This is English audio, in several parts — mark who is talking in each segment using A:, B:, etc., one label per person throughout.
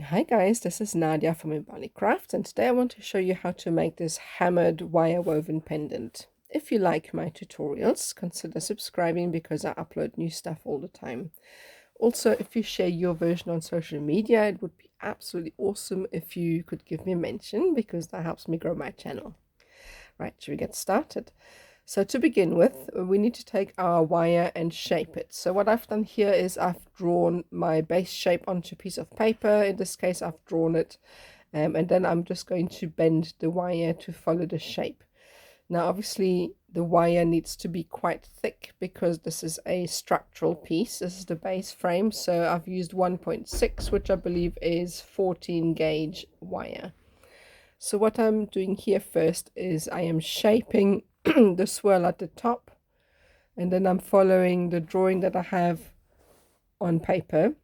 A: Hi guys, this is Nadia from Mbali Crafts, and today I want to show you how to make this hammered wire woven pendant. If you like my tutorials, consider subscribing because I upload new stuff all the time. Also, if you share your version on social media, it would be absolutely awesome if you could give me a mention because that helps me grow my channel. Right, should we get started? So to begin with, we need to take our wire and shape it. So what I've done here is I've drawn my base shape onto a piece of paper. In this case, I've drawn it, and then I'm just going to bend the wire to follow the shape. Now, obviously, the wire needs to be quite thick because this is a structural piece. This is the base frame, so I've used 1.6, which I believe is 14 gauge wire. So what I'm doing here first is I am shaping the swirl at the top, and then I'm following the drawing that I have on paper.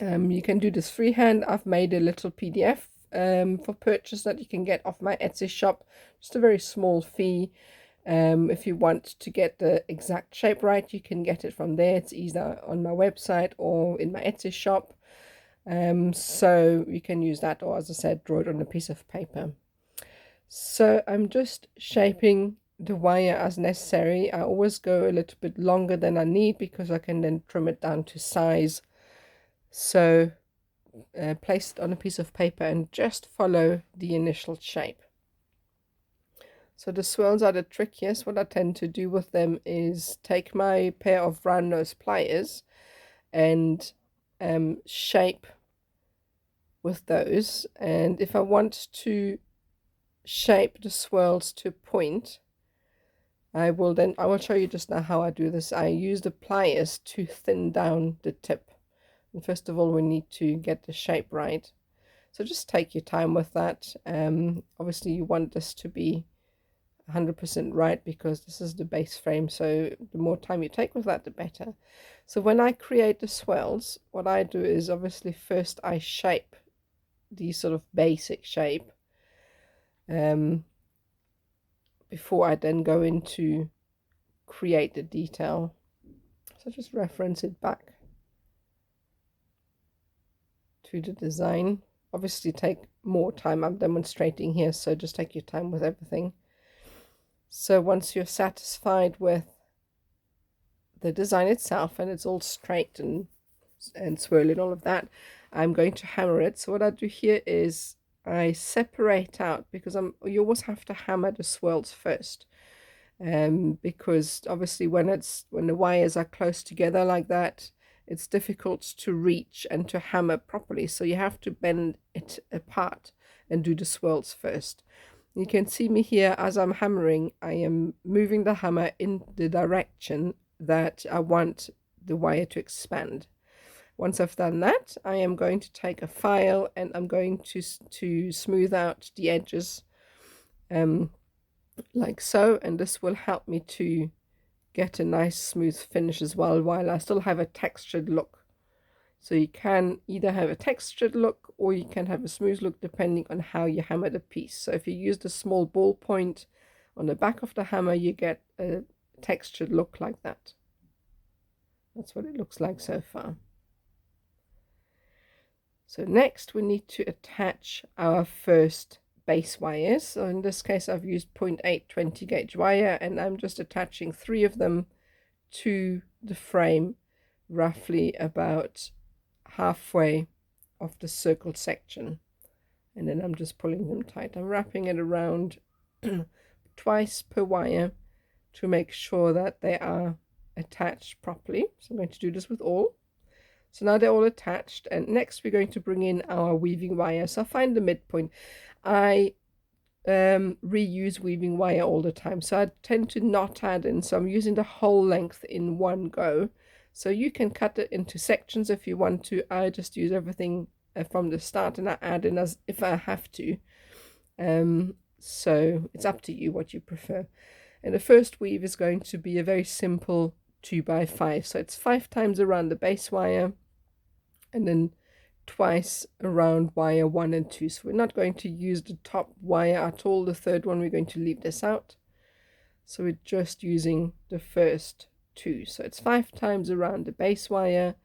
A: You can do this freehand. I've made a little PDF for purchase that you can get off my Etsy shop, just a very small fee. If you want to get the exact shape right, you can get it from there. It's either on my website or in my Etsy shop. So you can use that, or as I said, draw it on a piece of paper. So I'm just shaping the wire as necessary. I always go a little bit longer than I need because I can then trim it down to size. So place it on a piece of paper and just follow the initial shape. So the swirls are the trickiest. What I tend to do with them is take my pair of round nose pliers and shape with those. And if I want to shape the swirls to point, I will show you just now how I do this. I use the pliers to thin down the tip. And first of all, we need to get the shape right. So just take your time with that. Obviously you want this to be 100% right because this is the base frame, so the more time you take with that, the better. So when I create the swirls, what I do is obviously first I shape the sort of basic shape before I then go into create the detail. So just reference it back to the design. Obviously take more time. I'm demonstrating here, so just take your time with everything. So once you're satisfied with the design itself and it's all straight and swirly and all of that, I'm going to hammer it. So what I do here is I separate out, because you always have to hammer the swirls first, because obviously when the wires are close together like that, it's difficult to reach and to hammer properly, so you have to bend it apart and do the swirls first. You can see me here as I'm hammering. I am moving the hammer in the direction that I want the wire to expand. Once I've done that, I am going to take a file and I'm going to smooth out the edges like so, and this will help me to get a nice smooth finish as well, while I still have a textured look. So you can either have a textured look or you can have a smooth look depending on how you hammer the piece. So if you use the small ball point on the back of the hammer, you get a textured look like that. That's what it looks like so far. So next we need to attach our first base wires. So in this case I've used 0.8 20 gauge wire, and I'm just attaching 3 of them to the frame, roughly about halfway of the circled section, and then I'm just pulling them tight. I'm wrapping it around twice per wire to make sure that they are attached properly. So I'm going to do this with all. So now they're all attached, and next we're going to bring in our weaving wire. So I find the midpoint. I reuse weaving wire all the time, so I tend to not add in, so I'm using the whole length in one go. So you can cut it into sections if you want to. I just use everything from the start, and I add in as if I have to. So it's up to you what you prefer. And the first weave is going to be a very simple 2x5, so it's 5 times around the base wire and then twice around wire 1 and 2. So we're not going to use the top wire at all. The third one, we're going to leave this out. So we're just using the first 2. So it's 5 times around the base wire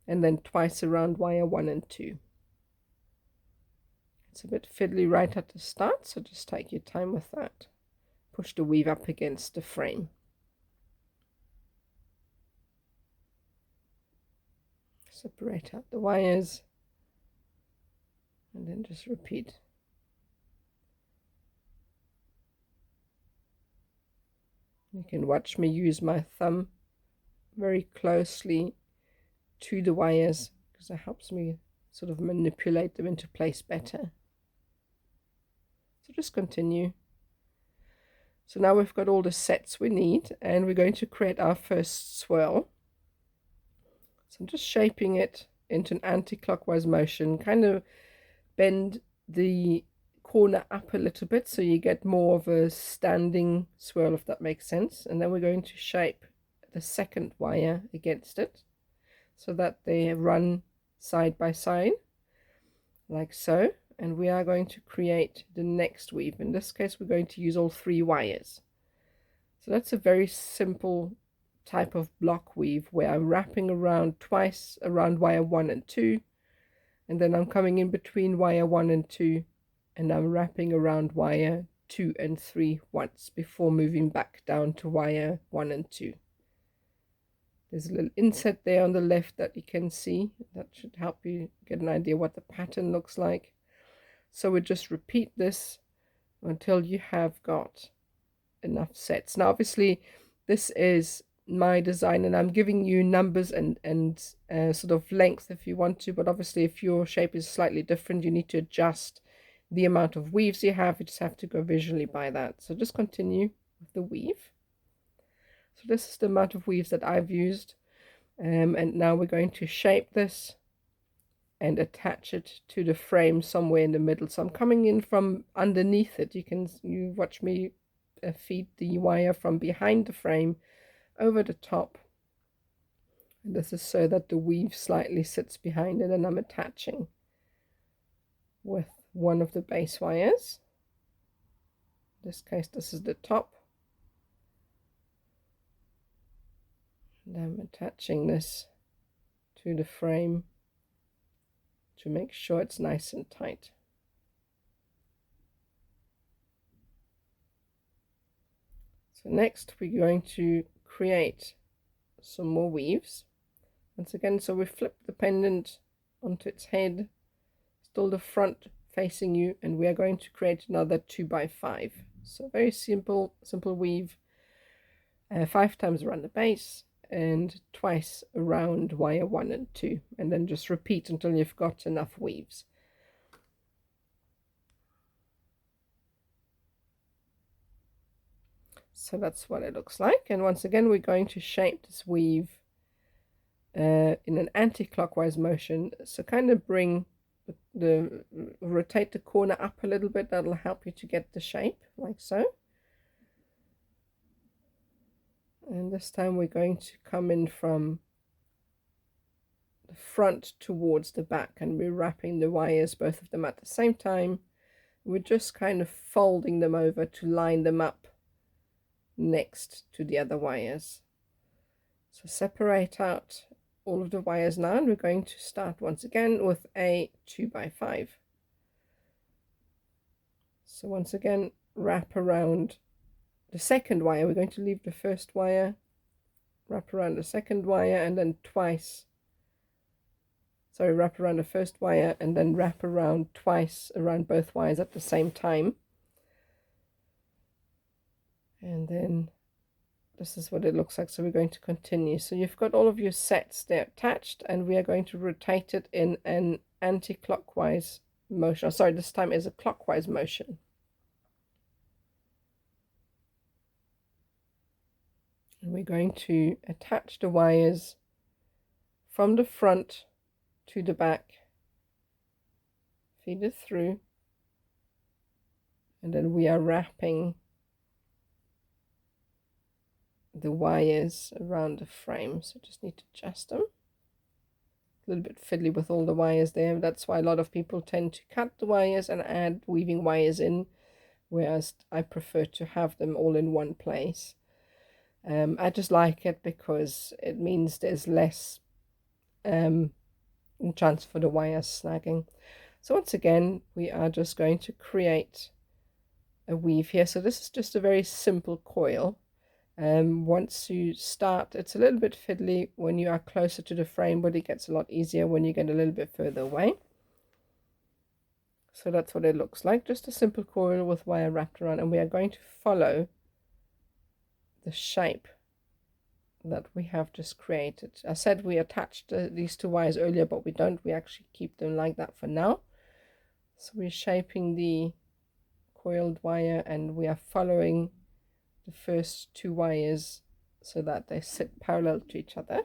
A: and then twice around wire 1 and 2. It's a bit fiddly right at the start, so just take your time with that. Push the weave up against the frame. Separate out the wires and then just repeat. You can watch me use my thumb very closely to the wires because it helps me sort of manipulate them into place better. So just continue. So now we've got all the sets we need, and we're going to create our first swirl. So I'm just shaping it into an anti-clockwise motion, kind of bend the corner up a little bit so you get more of a standing swirl, if that makes sense. And then we're going to shape the second wire against it so that they run side by side like so, and we are going to create the next weave. In this case we're going to use all 3 wires. So that's a very simple type of block weave where I'm wrapping around twice around wire 1 and 2, and then I'm coming in between wire 1 and 2 and I'm wrapping around wire 2 and 3 once before moving back down to wire 1 and 2. There's a little inset there on the left that you can see. That should help you get an idea what the pattern looks like. So we just repeat this until you have got enough sets. Now obviously this is my design and I'm giving you numbers and sort of length if you want to, but obviously if your shape is slightly different you need to adjust the amount of weaves you have. You just have to go visually by that. So just continue with the weave. So this is the amount of weaves that I've used, and now we're going to shape this and attach it to the frame somewhere in the middle. So I'm coming in from underneath it. You watch me feed the wire from behind the frame over the top, and this is so that the weave slightly sits behind it, and I'm attaching with one of the base wires. In this case this is the top, and I'm attaching this to the frame to make sure it's nice and tight. So next we're going to create some more weaves once again. So we flip the pendant onto its head, still the front facing you, and we are going to create another 2x5. So very simple weave, 5 times around the base and twice around wire 1 and 2, and then just repeat until you've got enough weaves. So that's what it looks like, and once again we're going to shape this weave in an anti-clockwise motion. So kind of bring rotate the corner up a little bit. That'll help you to get the shape like so. And this time we're going to come in from the front towards the back, and we're wrapping the wires, both of them at the same time. We're just kind of folding them over to line them up next to the other wires. So separate out all of the wires now, and we're going to start once again with a 2x5. So once again wrap around the second wire. We're going to leave the first wire, wrap around the second wire, and then wrap around the first wire and then wrap around twice around both wires at the same time. And then this is what it looks like. So we're going to continue. So you've got all of your sets there attached, and we are going to rotate it in an anti-clockwise motion. Oh, sorry, this time is a clockwise motion. And we're going to attach the wires from the front to the back, feed it through, and then we are wrapping the wires around the frame. So just need to adjust them. A little bit fiddly with all the wires there. That's why a lot of people tend to cut the wires and add weaving wires in, whereas I prefer to have them all in one place. I just like it because it means there's less chance for the wires snagging. So once again, we are just going to create a weave here. So this is just a very simple coil. Once you start, it's a little bit fiddly when you are closer to the frame, but it gets a lot easier when you get a little bit further away. So that's what it looks like, just a simple coil with wire wrapped around, and we are going to follow the shape that we have just created. I said we attached these two wires earlier, but we don't. We actually keep them like that for now. So we're shaping the coiled wire, and we are following the first two wires so that they sit parallel to each other.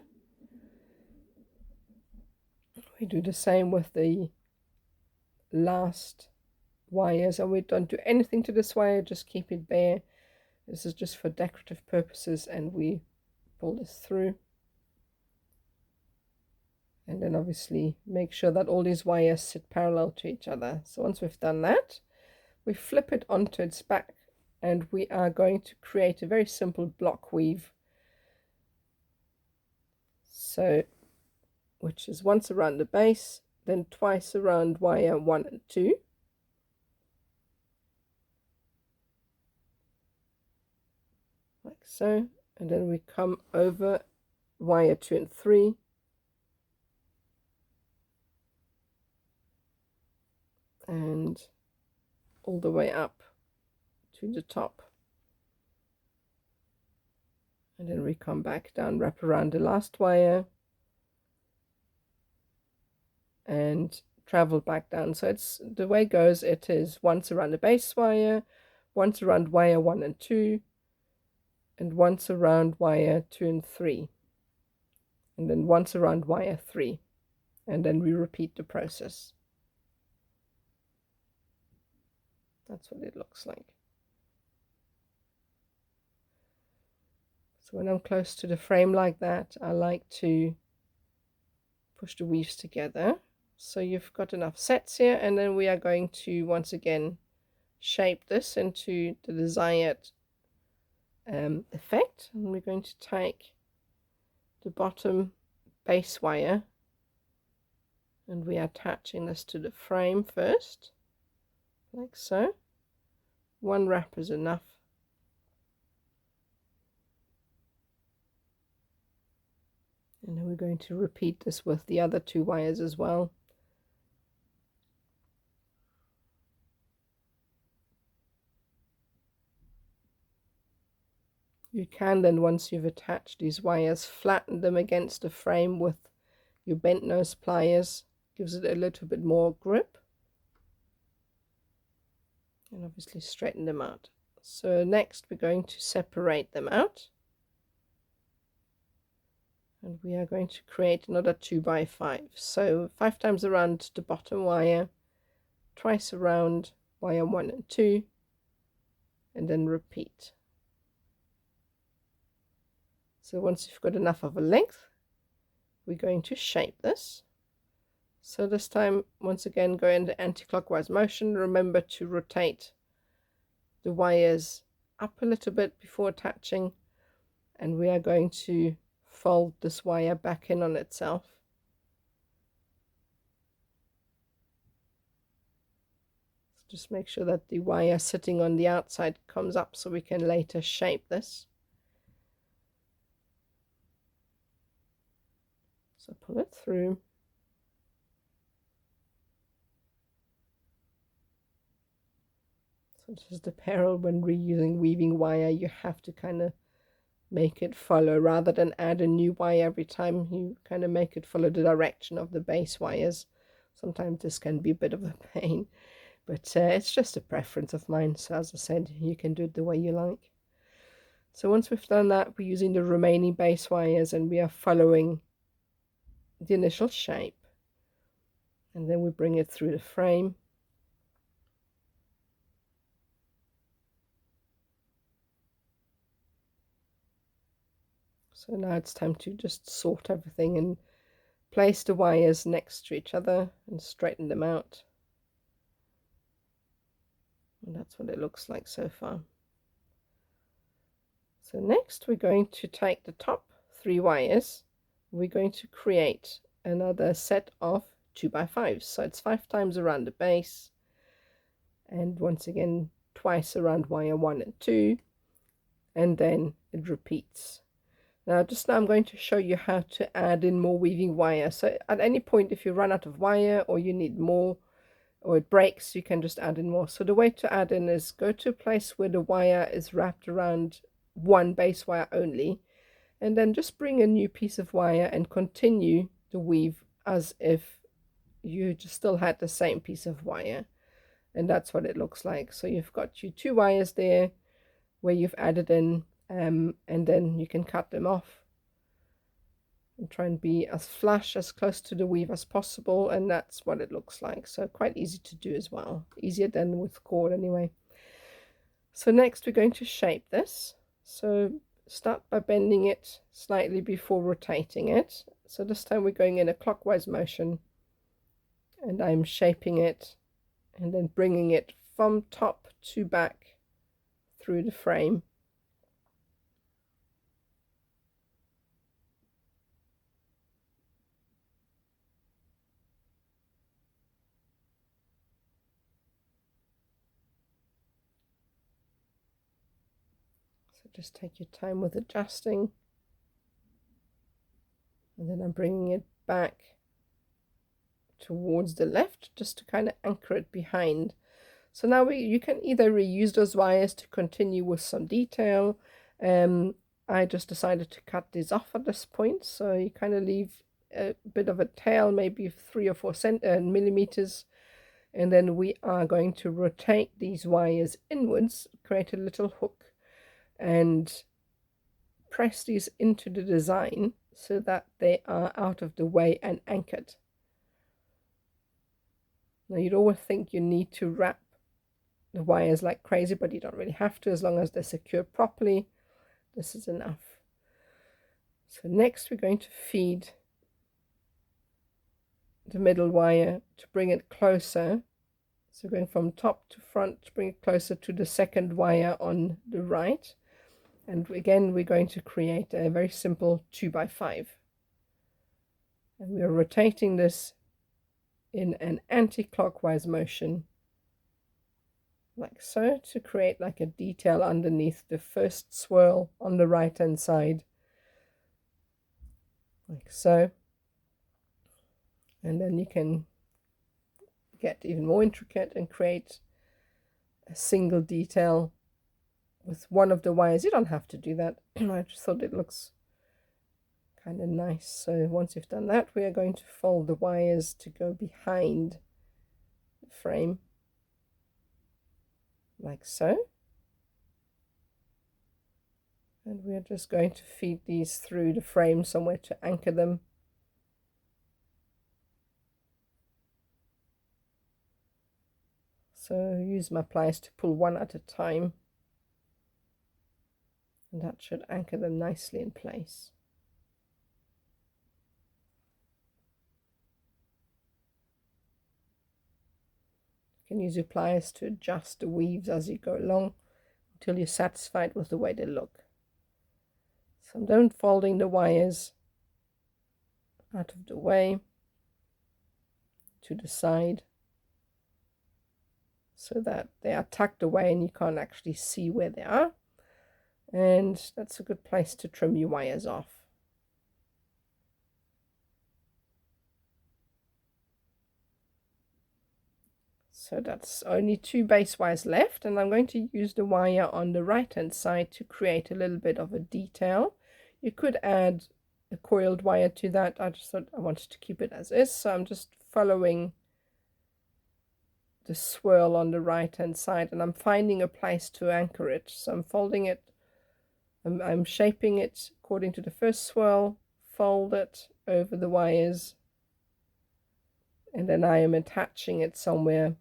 A: We do the same with the last wires, and we don't do anything to this wire, just keep it bare. This is just for decorative purposes, and we pull this through, and then obviously make sure that all these wires sit parallel to each other. So once we've done that, we flip it onto its back, and we are going to create a very simple block weave, so which is once around the base, then twice around wire 1 and 2, like so, and then we come over wire 2 and 3, and all the way up to the top, and then we come back down, wrap around the last wire, and travel back down. So it's the way it goes, it is once around the base wire, once around wire 1 and 2, and once around wire 2 and 3, and then once around wire 3, and then we repeat the process. That's what it looks like. So when I'm close to the frame like that, I like to push the weaves together so you've got enough sets here, and then we are going to once again shape this into the desired effect. And we're going to take the bottom base wire, and we are attaching this to the frame first, like so. One wrap is enough. And then we're going to repeat this with the other two wires as well. You can then, once you've attached these wires, flatten them against the frame with your bent nose pliers. Gives it a little bit more grip. And obviously straighten them out. So next we're going to separate them out. And we are going to create another 2 by 5. So 5 times around the bottom wire, twice around wire 1 and 2, and then repeat. So once you've got enough of a length, we're going to shape this. So this time, once again, go in the anti-clockwise motion. Remember to rotate the wires up a little bit before attaching, and we are going to fold this wire back in on itself. Just make sure that the wire sitting on the outside comes up so we can later shape this. So pull it through. So this is the peril when reusing weaving wire. You have to kind of make it follow, rather than add a new wire every time. You kind of make it follow the direction of the base wires. Sometimes this can be a bit of a pain, but it's just a preference of mine. So as I said, you can do it the way you like. So once we've done that, we're using the remaining base wires, and we are following the initial shape, and then we bring it through the frame. So now it's time to just sort everything and place the wires next to each other and straighten them out. And that's what it looks like so far. So next we're going to take the top 3 wires. We're going to create another set of 2x5s. So it's 5 times around the base, and once again twice around wire 1 and 2, and then it repeats. Now I'm going to show you how to add in more weaving wire. So at any point, if you run out of wire or you need more, or it breaks, you can just add in more. So the way to add in is go to a place where the wire is wrapped around one base wire only, and then just bring a new piece of wire and continue the weave as if you just still had the same piece of wire. And that's what it looks like. So you've got your 2 wires there where you've added in, and then you can cut them off and try and be as flush, as close to the weave as possible, and that's what it looks like. So quite easy to do as well, easier than with cord anyway. So next we're going to shape this. So start by bending it slightly before rotating it. So this time we're going in a clockwise motion, and I'm shaping it and then bringing it from top to back through the frame. So just take your time with adjusting, and then I'm bringing it back towards the left just to kind of anchor it behind. So now you can either reuse those wires to continue with some detail. I just decided to cut these off at this point, so you kind of leave a bit of a tail, maybe 3 or 4 millimeters, and then we are going to rotate these wires inwards, create a little hook, and press these into the design so that they are out of the way and anchored. Now you'd always think you need to wrap the wires like crazy, but you don't really have to, as long as they're secured properly. This is enough. So next we're going to feed the middle wire to bring it closer. So going from top to front to bring it closer to the second wire on the right. And again, we're going to create a very simple 2x5. And we are rotating this in an anti-clockwise motion, like so, to create like a detail underneath the first swirl on the right hand side, like so. And then you can get even more intricate and create a single detail with one of the wires. You don't have to do that. I just thought it looks kind of nice. So once you've done that, we are going to fold the wires to go behind the frame, like so. And we are just going to feed these through the frame somewhere to anchor them. So use my pliers to pull one at a time, and that should anchor them nicely in place. You can use your pliers to adjust the weaves as you go along until you're satisfied with the way they look. So I'm then folding the wires out of the way to the side so that they are tucked away and you can't actually see where they are. And that's a good place to trim your wires off. So that's only 2 base wires left, and I'm going to use the wire on the right hand side to create a little bit of a detail. You could add a coiled wire to that. I just thought I wanted to keep it as is, so I'm just following the swirl on the right hand side, and I'm finding a place to anchor it. So I'm folding it, I'm shaping it according to the first swirl, fold it over the wires, and then I am attaching it somewhere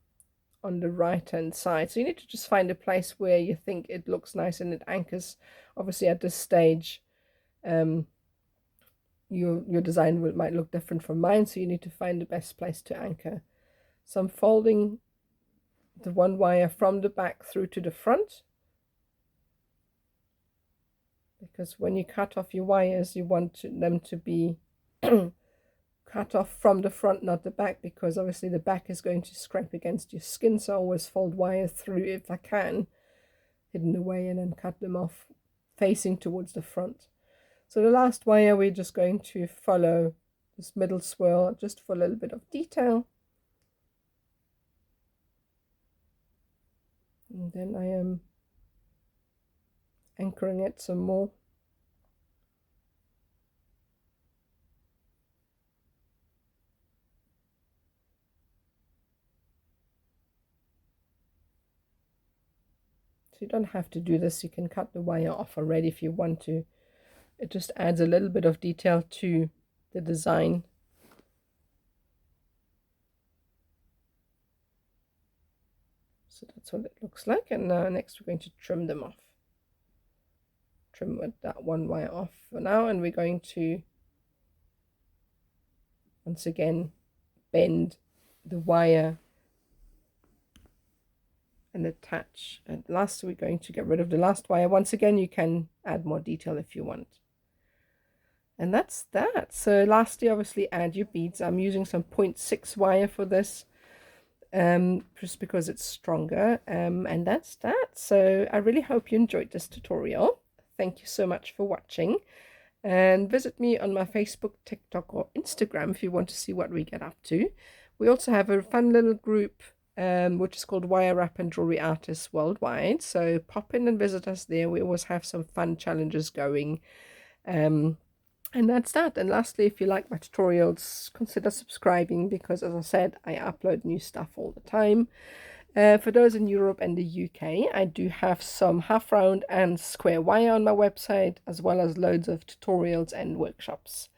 A: on the right hand side. So you need to just find a place where you think it looks nice and it anchors. Obviously at this stage your design might look different from mine, so you need to find the best place to anchor. So I'm folding the one wire from the back through to the front, because when you cut off your wires you want them to be cut off from the front, not the back, because obviously the back is going to scrape against your skin. So I always fold wires through if I can, hidden away, and then cut them off facing towards the front. So the last wire, we're just going to follow this middle swirl just for a little bit of detail. And then I am anchoring it some more. So you don't have to do this. You can cut the wire off already if you want to. It just adds a little bit of detail to the design. So that's what it looks like. And now next we're going to trim them off. Trim with that one wire off for now, and we're going to once again bend the wire and attach. And last, we're going to get rid of the last wire. Once again, you can add more detail if you want. And that's that. So lastly, obviously add your beads. I'm using some 0.6 wire for this, just because it's stronger. And that's that. So I really hope you enjoyed this tutorial. Thank you so much for watching. And visit me on my Facebook, TikTok, or Instagram if you want to see what we get up to. We also have a fun little group, which is called Wire Wrap and Jewelry Artists Worldwide. So pop in and visit us there. We always have some fun challenges going. And that's that. And lastly, if you like my tutorials, consider subscribing, because as I said, I upload new stuff all the time. For those in Europe and the UK, I do have some half round and square wire on my website, as well as loads of tutorials and workshops.